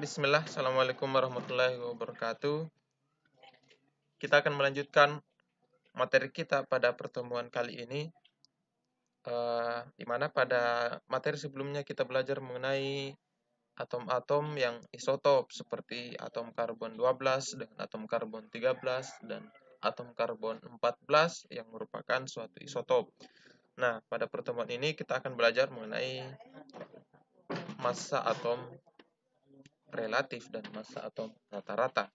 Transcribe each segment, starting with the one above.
Bismillah, Assalamualaikum warahmatullahi wabarakatuh. Kita akan melanjutkan materi kita pada pertemuan kali ini, di mana pada materi sebelumnya kita belajar mengenai atom-atom yang isotop seperti atom karbon 12 dengan atom karbon 13 dan atom karbon 14 yang merupakan suatu isotop. Nah, pada pertemuan ini kita akan belajar mengenai massa atom relatif dan massa atom rata-rata.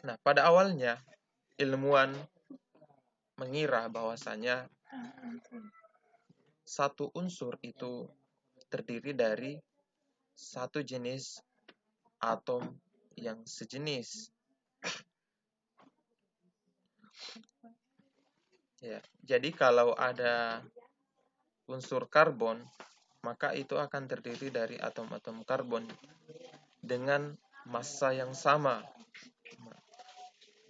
Nah, pada awalnya ilmuwan mengira bahwasanya satu unsur itu terdiri dari satu jenis atom yang sejenis. Ya, jadi kalau ada unsur karbon, maka itu akan terdiri dari atom-atom karbon dengan massa yang sama.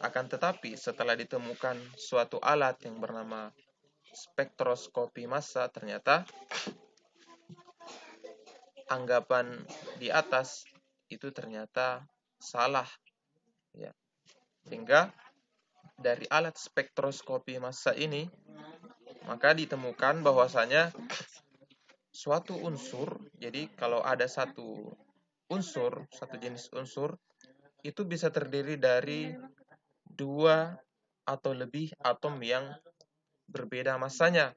Akan tetapi setelah ditemukan suatu alat yang bernama spektroskopi massa, ternyata anggapan di atas itu ternyata salah, ya. Sehingga dari alat spektroskopi massa ini maka ditemukan bahwasanya suatu unsur, jadi kalau ada satu unsur, satu jenis unsur itu bisa terdiri dari dua atau lebih atom yang berbeda massanya.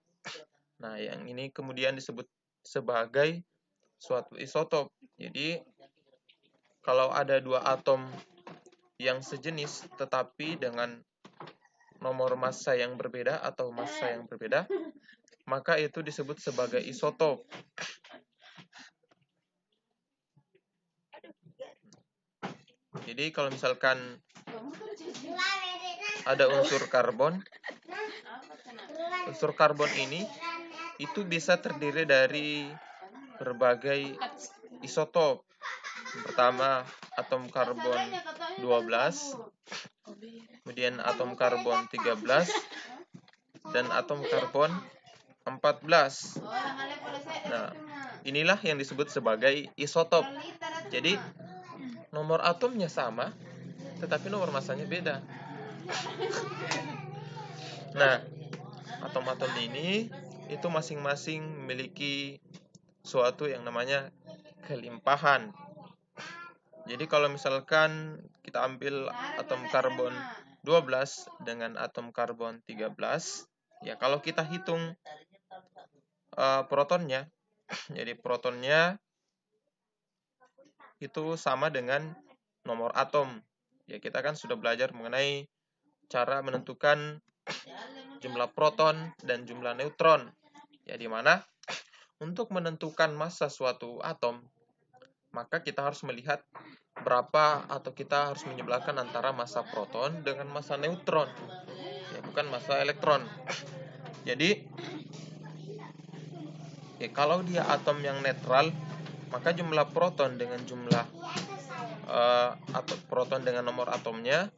Nah, yang ini kemudian disebut sebagai suatu isotop. Jadi kalau ada dua atom yang sejenis tetapi dengan nomor massa yang berbeda atau massa yang berbeda, maka itu disebut sebagai isotop. Jadi kalau misalkan ada unsur karbon ini itu bisa terdiri dari berbagai isotop. Yang pertama atom karbon 12, kemudian atom karbon 13, dan atom karbon 14. Nah, inilah yang disebut sebagai isotop. Jadi, nomor atomnya sama, tetapi nomor massanya beda. Nah, atom-atom ini itu masing-masing memiliki suatu yang namanya kelimpahan. Jadi kalau misalkan kita ambil atom karbon 12 dengan atom karbon 13, ya kalau kita hitung protonnya, jadi protonnya itu sama dengan nomor atom. Ya kita kan sudah belajar mengenai cara menentukan jumlah proton dan jumlah neutron. Ya di mana untuk menentukan massa suatu atom, maka kita harus melihat berapa atau kita harus menyebelahkan antara massa proton dengan massa neutron, ya bukan massa elektron. Jadi ya, kalau dia atom yang netral, maka jumlah proton dengan jumlah atau proton dengan nomor atomnya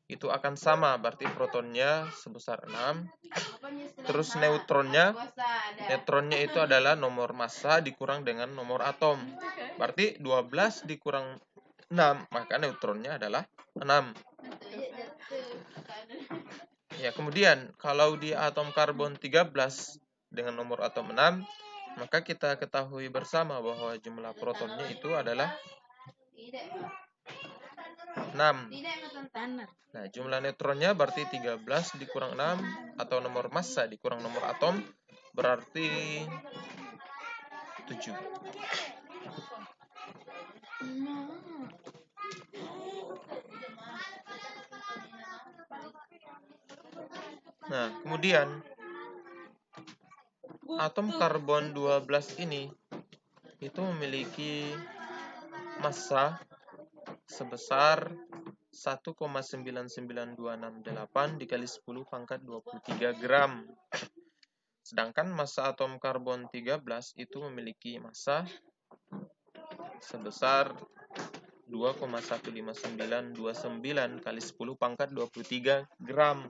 itu akan sama, berarti protonnya sebesar 6. Terus neutronnya itu adalah nomor massa dikurang dengan nomor atom. Berarti 12 dikurang 6, maka neutronnya adalah 6. Ya, kemudian kalau di atom karbon 13 dengan nomor atom 6, maka kita ketahui bersama bahwa jumlah protonnya itu adalah 6. Nah, jumlah neutronnya berarti 13 dikurang 6 atau nomor massa dikurang nomor atom berarti 7. Nah, kemudian atom karbon 12 ini itu memiliki massa sebesar 1,99268 dikali 10 pangkat 23 gram. Sedangkan massa atom karbon 13 itu memiliki massa sebesar 2,15929 kali 10 pangkat 23 gram.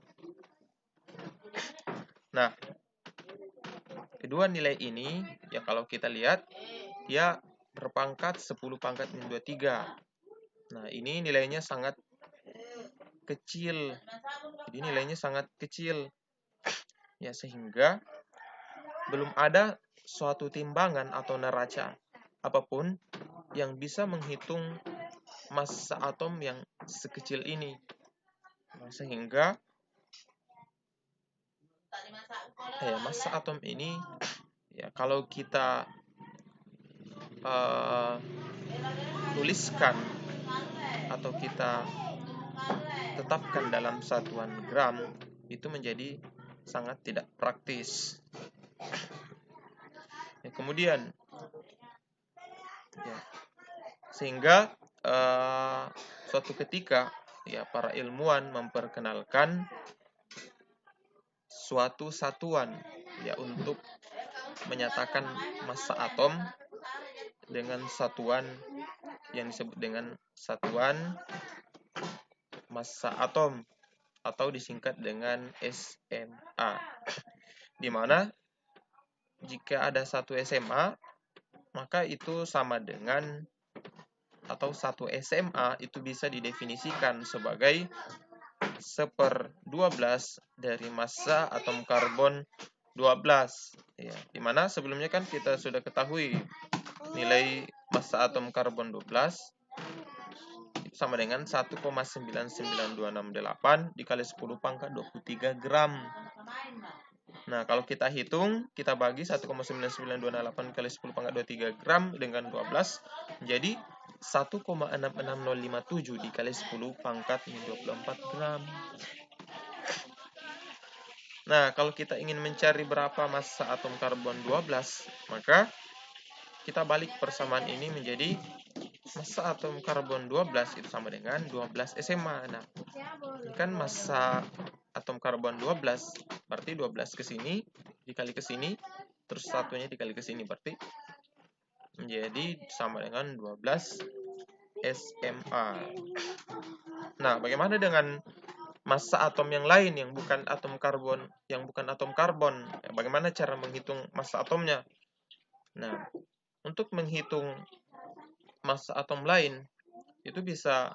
Nah, kedua nilai ini ya kalau kita lihat ya berpangkat 10 pangkat min 23. Nah, ini nilainya sangat kecil. Jadi nilainya sangat kecil. Ya, sehingga belum ada suatu timbangan atau neraca apapun yang bisa menghitung massa atom yang sekecil ini. Nah, sehingga massa atom ini ya kalau kita tuliskan atau kita tetapkan dalam satuan gram, itu menjadi sangat tidak praktis. Ya, kemudian ya, sehingga suatu ketika ya para ilmuwan memperkenalkan suatu satuan ya untuk menyatakan massa atom dengan satuan yang disebut dengan satuan massa atom atau disingkat dengan SMA. Di mana jika ada satu SMA, maka itu sama dengan atau satu SMA itu bisa didefinisikan sebagai 1/12 dari massa atom karbon 12. Ya, dimana sebelumnya kan kita sudah ketahui nilai massa atom karbon 12 sama dengan 1,99268 dikali 10 pangkat 23 gram. Nah, kalau kita hitung, kita bagi 1,99268 kali 10 pangkat 23 gram dengan 12 menjadi 1,66057 dikali 10 pangkat 24 gram. Nah, kalau kita ingin mencari berapa massa atom karbon 12, maka kita balik persamaan ini menjadi massa atom karbon 12 itu sama dengan 12 SMA. Nah, ini kan massa atom karbon 12, berarti 12 ke sini dikali ke sini, terus satunya dikali ke sini, berarti menjadi sama dengan 12 SMA. Nah, bagaimana dengan massa atom yang lain yang bukan atom karbon, bagaimana cara menghitung massa atomnya? Nah, untuk menghitung massa atom lain itu bisa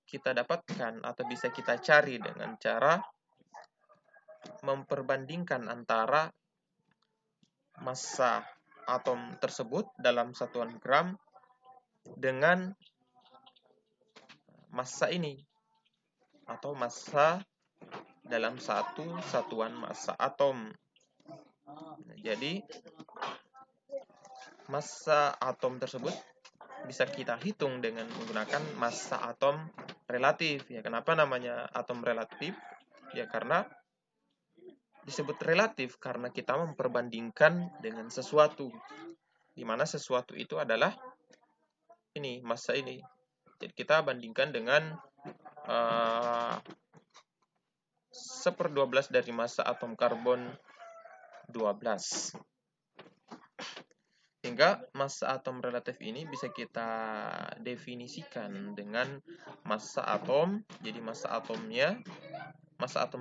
kita dapatkan atau bisa kita cari dengan cara memperbandingkan antara massa atom tersebut dalam satuan gram dengan massa ini atau massa dalam satu satuan massa atom. Jadi massa atom tersebut bisa kita hitung dengan menggunakan massa atom relatif. Ya, kenapa namanya atom relatif? Ya, karena disebut relatif karena kita memperbandingkan dengan sesuatu, di mana sesuatu itu adalah ini, massa ini. Jadi kita bandingkan dengan 1/12 dari massa atom karbon 12. Hingga massa atom relatif ini bisa kita definisikan dengan massa atom. Jadi massa atom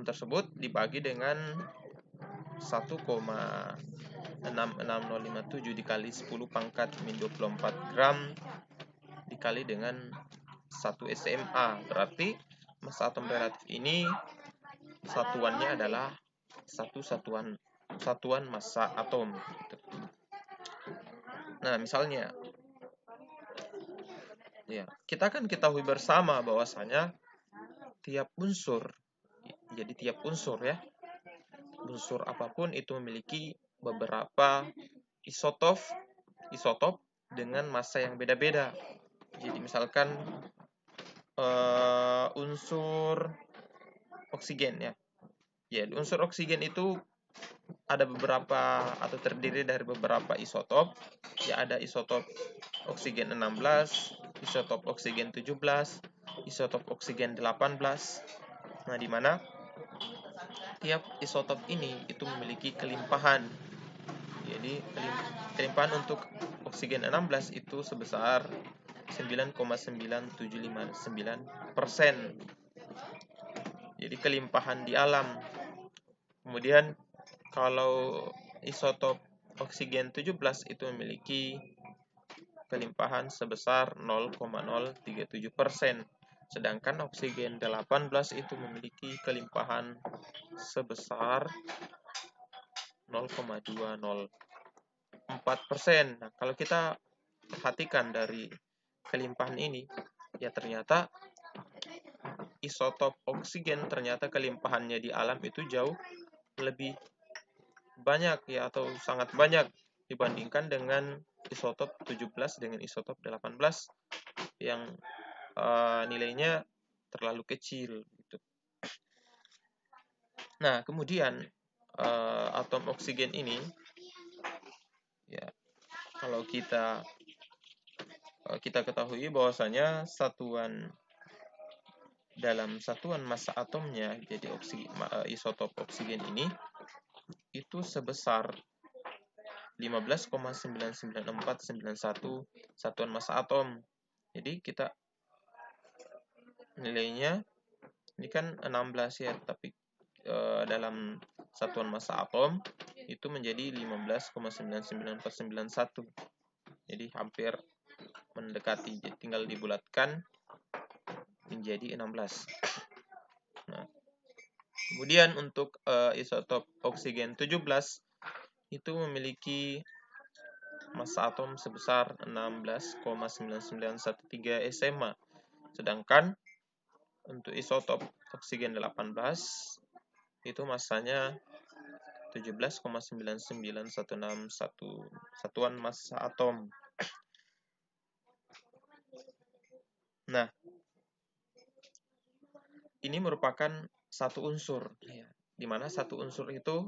tersebut dibagi dengan 1,66057 dikali 10 pangkat min 24 gram dikali dengan 1 SMA. Berarti massa atom relatif ini satuannya adalah satuan massa atom. Nah, misalnya ya, kita kan ketahui bersama bahwasanya tiap unsur ya, unsur apapun itu memiliki beberapa isotop dengan massa yang beda-beda. Jadi misalkan unsur oksigen ya. Ya, unsur oksigen itu ada beberapa atau terdiri dari beberapa isotop. Ya, ada isotop oksigen 16, isotop oksigen 17, isotop oksigen 18. Nah, di mana tiap isotop ini itu memiliki kelimpahan. Jadi kelimpahan untuk oksigen 16 itu sebesar 9,9759%. Jadi kelimpahan di alam. Kemudian kalau isotop oksigen 17 itu memiliki kelimpahan sebesar 0,037%. Sedangkan oksigen 18 itu memiliki kelimpahan sebesar 0,204%. Nah, kalau kita perhatikan dari kelimpahan ini, ya ternyata isotop oksigen ternyata kelimpahannya di alam itu jauh lebih banyak ya, atau sangat banyak dibandingkan dengan isotop 17 dengan isotop 18 yang nilainya terlalu kecil gitu. Nah, kemudian atom oksigen ini ya, kalau kita ketahui bahwasanya dalam satuan massa atomnya, jadi isotop oksigen ini itu sebesar 15,99491 satuan massa atom. Jadi kita nilainya ini kan 16 ya, tapi dalam satuan massa atom itu menjadi 15,99491. Jadi hampir mendekati, tinggal dibulatkan menjadi 16. Nah, kemudian untuk isotop oksigen 17 itu memiliki massa atom sebesar 16,9913 SMA. Sedangkan untuk isotop oksigen 18 itu massanya 17,99161 satuan massa atom. Nah, ini merupakan satu unsur, ya, di mana satu unsur itu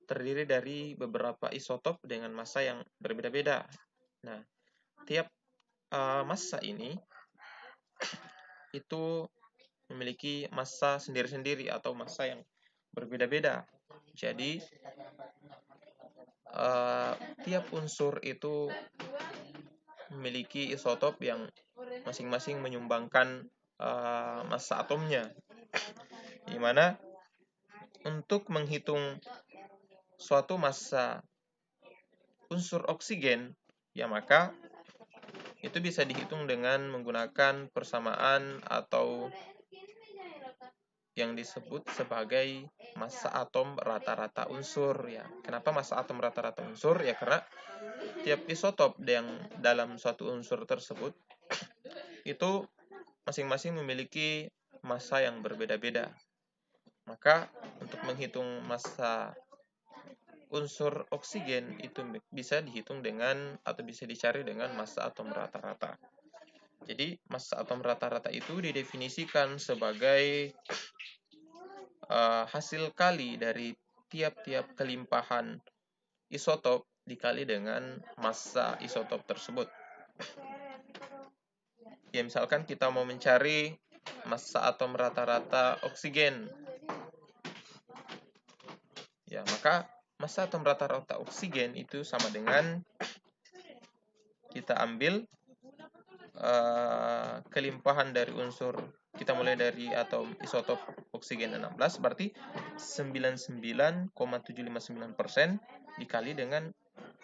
terdiri dari beberapa isotop dengan massa yang berbeda-beda. Nah, tiap massa ini itu memiliki massa sendiri-sendiri atau massa yang berbeda-beda. Jadi, tiap unsur itu memiliki isotop yang masing-masing menyumbangkan massa atomnya. Di mana untuk menghitung suatu massa unsur oksigen, ya maka itu bisa dihitung dengan menggunakan persamaan atau yang disebut sebagai massa atom rata-rata unsur ya. Kenapa massa atom rata-rata unsur? Ya karena tiap isotop yang dalam suatu unsur tersebut itu masing-masing memiliki massa yang berbeda-beda. Maka untuk menghitung massa unsur oksigen itu bisa dihitung dengan atau bisa dicari dengan massa atom rata-rata. Jadi massa atom rata-rata itu didefinisikan sebagai hasil kali dari tiap-tiap kelimpahan isotop dikali dengan massa isotop tersebut. Ya, misalkan kita mau mencari massa atom rata-rata oksigen. Ya, maka massa atom rata-rata oksigen itu sama dengan kita ambil kelimpahan dari unsur, kita mulai dari atom isotop oksigen 16, berarti 99,759% dikali dengan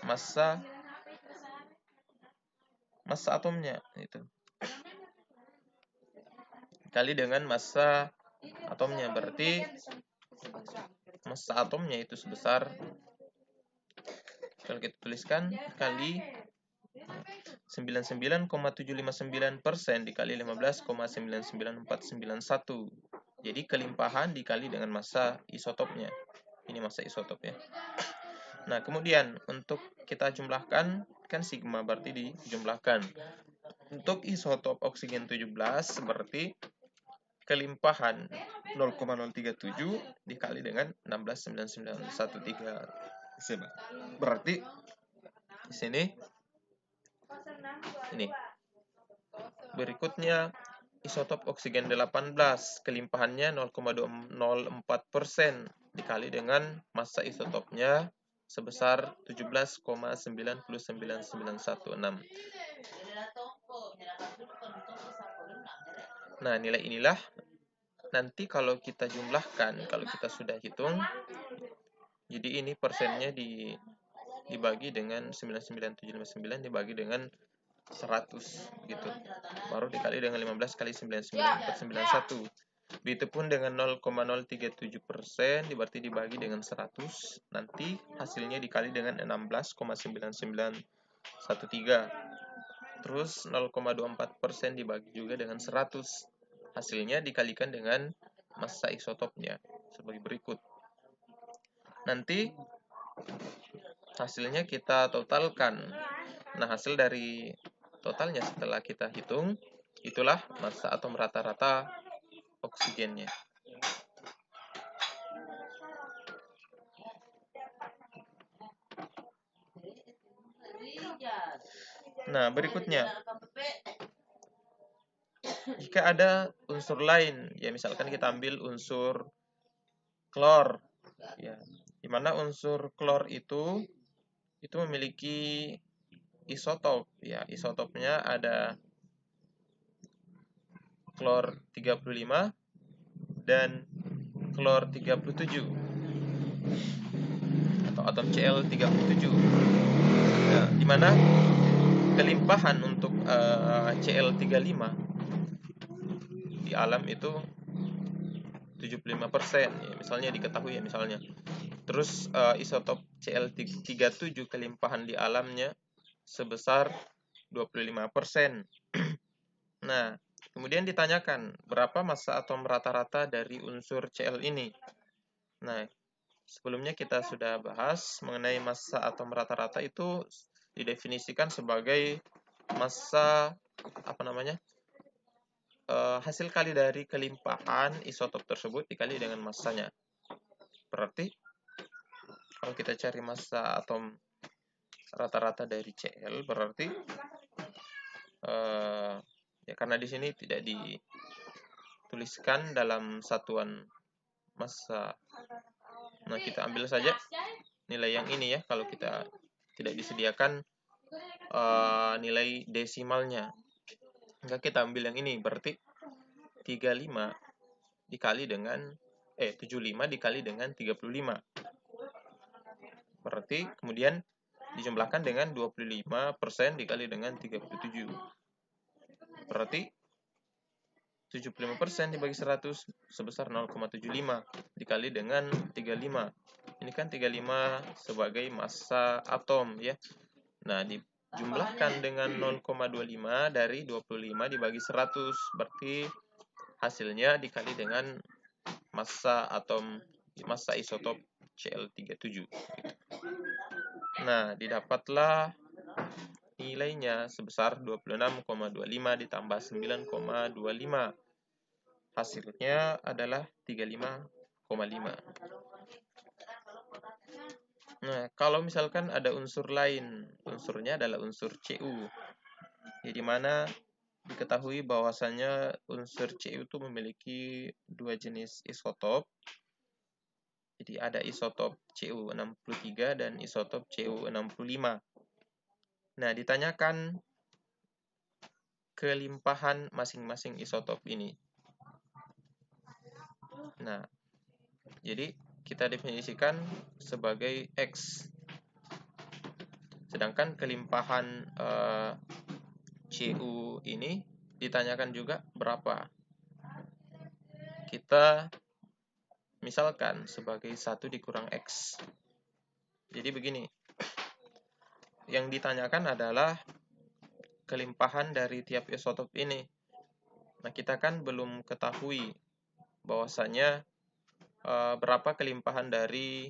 massa atomnya itu. Dikali dengan massa atomnya, berarti massa atomnya itu sebesar, kalau kita tuliskan, kali 99,759% dikali 15,99491. Jadi kelimpahan dikali dengan massa isotopnya. Ini massa isotopnya. Nah, kemudian untuk kita jumlahkan, kan sigma berarti dijumlahkan. Untuk isotop oksigen 17 berarti kelimpahan 0,037 dikali dengan 16,99113. Berarti di sini ini. Berikutnya isotop oksigen 18, kelimpahannya 0,204% dikali dengan massa isotopnya sebesar 17,999916. Nah, nilai inilah nanti kalau kita jumlahkan, kalau kita sudah hitung, jadi ini persennya dibagi dengan 99759 dibagi dengan 100 gitu. Baru dikali dengan 15 kali 99/91. Begitupun dengan 0,037% berarti dibagi dengan 100, nanti hasilnya dikali dengan 16,9913. Terus 0,24% dibagi juga dengan 100. Hasilnya dikalikan dengan massa isotopnya sebagai berikut. Nanti hasilnya kita totalkan. Nah, hasil dari totalnya setelah kita hitung, itulah massa atom rata-rata oksigennya. Nah, berikutnya, jika ada unsur lain, ya misalkan kita ambil unsur klor, ya, dimana unsur klor itu memiliki isotop, ya, isotopnya ada klor 35 dan klor 37 atau atom Cl37. Nah, dimana kelimpahan untuk Cl35 di alam itu 75%, ya, misalnya diketahui, ya, misalnya. Terus isotop Cl37 kelimpahan di alamnya sebesar 25%. Nah, kemudian ditanyakan berapa massa atom rata-rata dari unsur Cl ini. Nah, sebelumnya kita sudah bahas mengenai massa atom rata-rata itu didefinisikan sebagai massa hasil kali dari kelimpahan isotop tersebut dikali dengan massanya. Berarti kalau kita cari massa atom rata-rata dari Cl, berarti ya karena di sini tidak dituliskan dalam satuan massa. Nah, kita ambil saja nilai yang ini, ya, kalau kita tidak disediakan nilai desimalnya. Maka kita ambil yang ini, berarti 75 dikali dengan 75 dikali dengan 35. Berarti kemudian dijumlahkan dengan 25% dikali dengan 37. Berarti 75% dibagi 100 sebesar 0,75 dikali dengan 35. Ini kan 35 sebagai massa atom, ya. Nah, dijumlahkan dengan 0,25 dari 25 dibagi 100. Berarti hasilnya dikali dengan massa atom, massa isotop Cl37. Nah, didapatlah nilainya sebesar 26,25 ditambah 9,25. Hasilnya adalah 35,5. Nah, kalau misalkan ada unsur lain, unsurnya adalah unsur Cu, di mana diketahui bahwasannya unsur Cu itu memiliki dua jenis isotop. Jadi ada isotop Cu63 dan isotop Cu65. Nah, ditanyakan kelimpahan masing-masing isotop ini. Nah, jadi kita definisikan sebagai X. Sedangkan kelimpahan Cu ini ditanyakan juga berapa. Kita misalkan sebagai 1 dikurang X. Jadi begini, yang ditanyakan adalah kelimpahan dari tiap isotop ini. Nah, kita kan belum ketahui bahwasanya berapa kelimpahan dari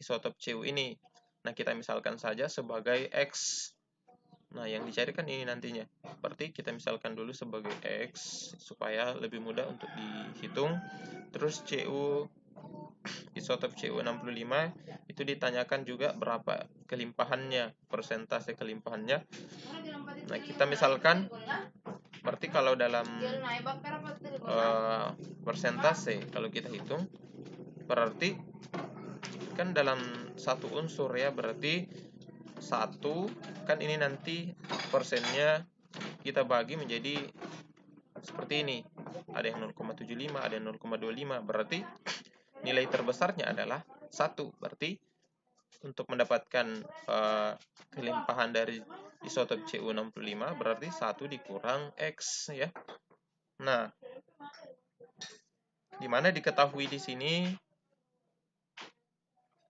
isotop Cu ini. Nah, kita misalkan saja sebagai X. Nah, yang dicarikan ini nantinya. Berarti kita misalkan dulu sebagai X supaya lebih mudah untuk dihitung. Terus isotop Cu65 itu ditanyakan juga berapa kelimpahannya, persentase kelimpahannya. Nah, kita misalkan berarti kalau dalam persentase kalau kita hitung, berarti kan dalam satu unsur, ya, berarti 1 kan ini nanti persennya kita bagi menjadi seperti ini. Ada yang 0,75, ada yang 0,25. Berarti nilai terbesarnya adalah 1. Berarti untuk mendapatkan kelimpahan dari isotop Cu65 berarti 1 dikurang X ya. Nah, dimana diketahui di sini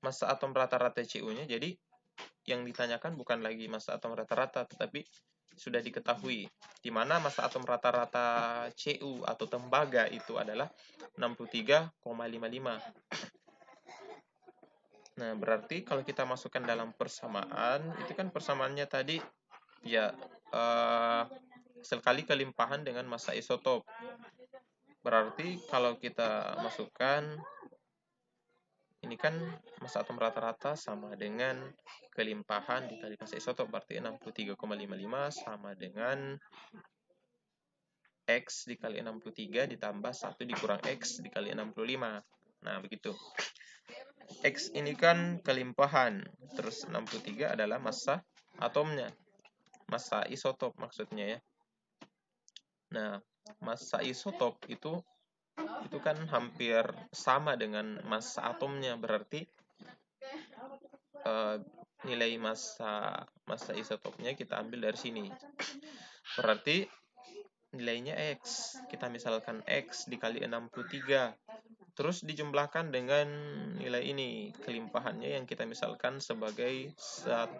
massa atom rata-rata Cu-nya. Jadi yang ditanyakan bukan lagi massa atom rata-rata, tetapi sudah diketahui di mana massa atom rata-rata Cu atau tembaga itu adalah 63,55. Nah, berarti kalau kita masukkan dalam persamaan, itu kan persamaannya tadi ya sel kali kelimpahan dengan massa isotop. Berarti kalau kita masukkan ini kan massa atom rata-rata sama dengan kelimpahan dikali massa isotop, berarti 63,55 sama dengan X dikali 63 ditambah 1 dikurang X dikali 65. Nah, begitu. X ini kan kelimpahan, terus 63 adalah massa atomnya, massa isotop maksudnya ya. Nah, massa isotop itu kan hampir sama dengan massa atomnya, berarti nilai massa isotopnya kita ambil dari sini. Berarti nilainya X. Kita misalkan X dikali 63. Terus dijumlahkan dengan nilai ini, kelimpahannya yang kita misalkan sebagai 1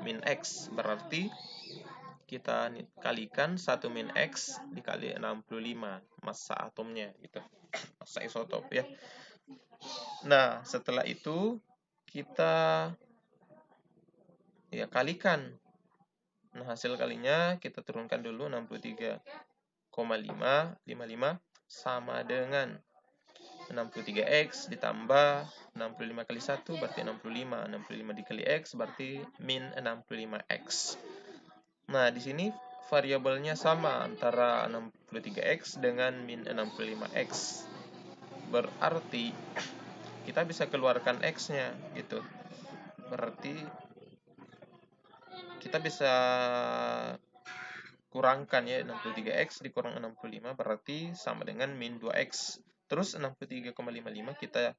min X. Berarti kita kalikan 1 min X dikali 65, massa atomnya gitu. Massa isotop ya. Nah, setelah itu kita ya kalikan. Nah, hasil kalinya kita turunkan dulu 63,555 sama dengan 63X ditambah 65 kali 1 berarti 65. 65 dikali X berarti min 65X. Nah, di sini variabelnya sama antara 63X dengan min 65X. Berarti kita bisa keluarkan X-nya gitu. Berarti kita bisa kurangkan ya, 63X dikurang 65 berarti sama dengan min 2X. Terus 63,55 kita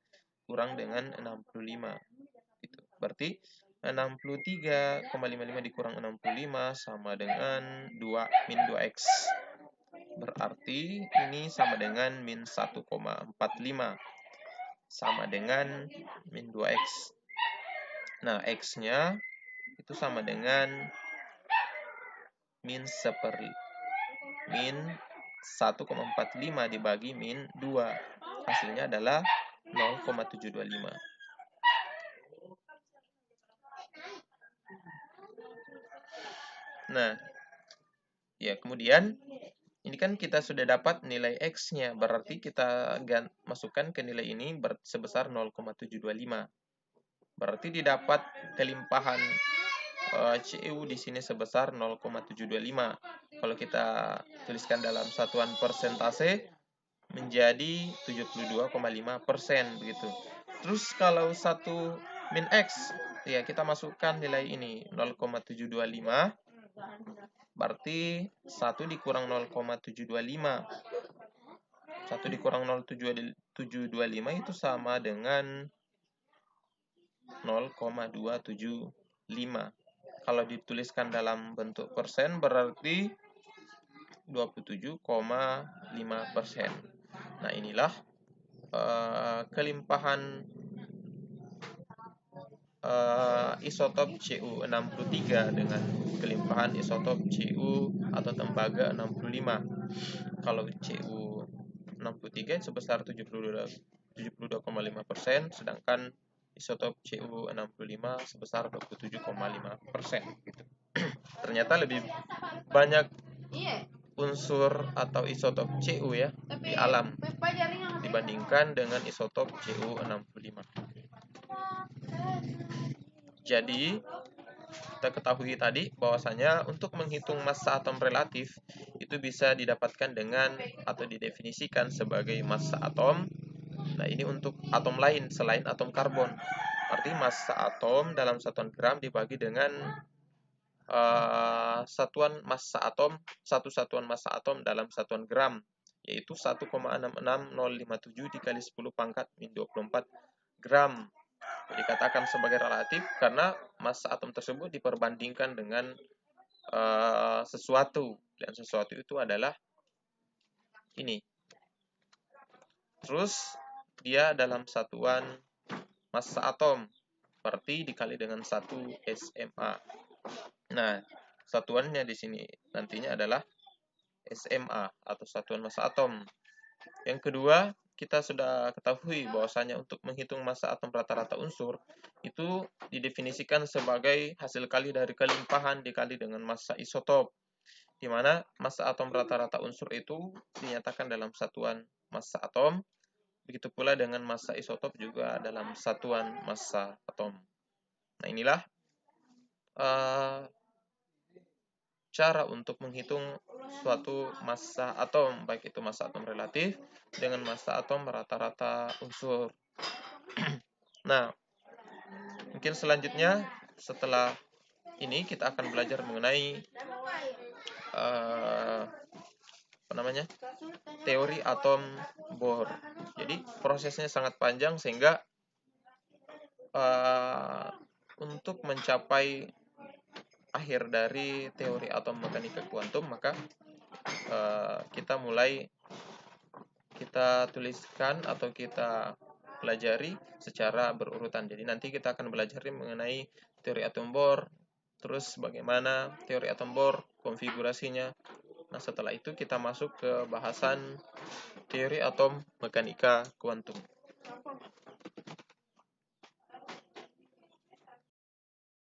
kurang dengan 65. Gitu. Berarti 63,55 dikurang 65 sama dengan 2 min 2X. Berarti ini sama dengan min 1,45 sama dengan min 2X. Nah, X-nya itu sama dengan min 1,45 dibagi min 2. Hasilnya adalah 0,725. Nah, ya kemudian ini kan kita sudah dapat nilai X-nya, berarti kita masukkan ke nilai ini sebesar 0,725. Berarti didapat kelimpahan Cu di sini sebesar 0,725. Kalau kita tuliskan dalam satuan persentase menjadi 72,5% begitu. Terus kalau 1 min X, ya kita masukkan nilai ini 0,725. Berarti 1 dikurang 0,725. 1 dikurang 0,725 itu sama dengan 0,275. Kalau dituliskan dalam bentuk persen berarti 27,5%. Nah, inilah kelimpahan isotop Cu63 dengan kelimpahan isotop Cu atau tembaga 65. Kalau Cu63 sebesar 72,5%, sedangkan isotop Cu65 sebesar 27,5%. Gitu. Ternyata lebih banyak unsur atau isotop Cu ya di alam dibandingkan dengan isotop Cu65. Jadi, kita ketahui tadi bahwasanya untuk menghitung massa atom relatif itu bisa didapatkan dengan atau didefinisikan sebagai massa atom. Nah, ini untuk atom lain selain atom karbon. Arti massa atom dalam satuan gram dibagi dengan satuan massa atom, satu satuan massa atom dalam satuan gram, yaitu 1,66057 dikali 10 pangkat min 24 gram. dikatakan sebagai relatif karena massa atom tersebut diperbandingkan dengan sesuatu, dan sesuatu itu adalah ini. Terus dia dalam satuan massa atom, berarti dikali dengan 1 SMA. Nah, satuannya di sini nantinya adalah SMA atau satuan massa atom. Yang kedua, kita sudah ketahui bahwasanya untuk menghitung massa atom rata-rata unsur itu didefinisikan sebagai hasil kali dari kelimpahan dikali dengan massa isotop, di mana massa atom rata-rata unsur itu dinyatakan dalam satuan massa atom, begitu pula dengan massa isotop juga dalam satuan massa atom. Nah, inilah cara untuk menghitung suatu massa atom, baik itu massa atom relatif dengan massa atom rata-rata unsur. Nah, mungkin selanjutnya setelah ini kita akan belajar mengenai teori atom Bohr. Jadi prosesnya sangat panjang sehingga untuk mencapai akhir dari teori atom mekanika kuantum, maka kita tuliskan atau kita pelajari secara berurutan. Jadi nanti kita akan belajar mengenai teori atom Bohr, terus bagaimana teori atom Bohr, konfigurasinya. Nah, setelah itu kita masuk ke bahasan teori atom mekanika kuantum.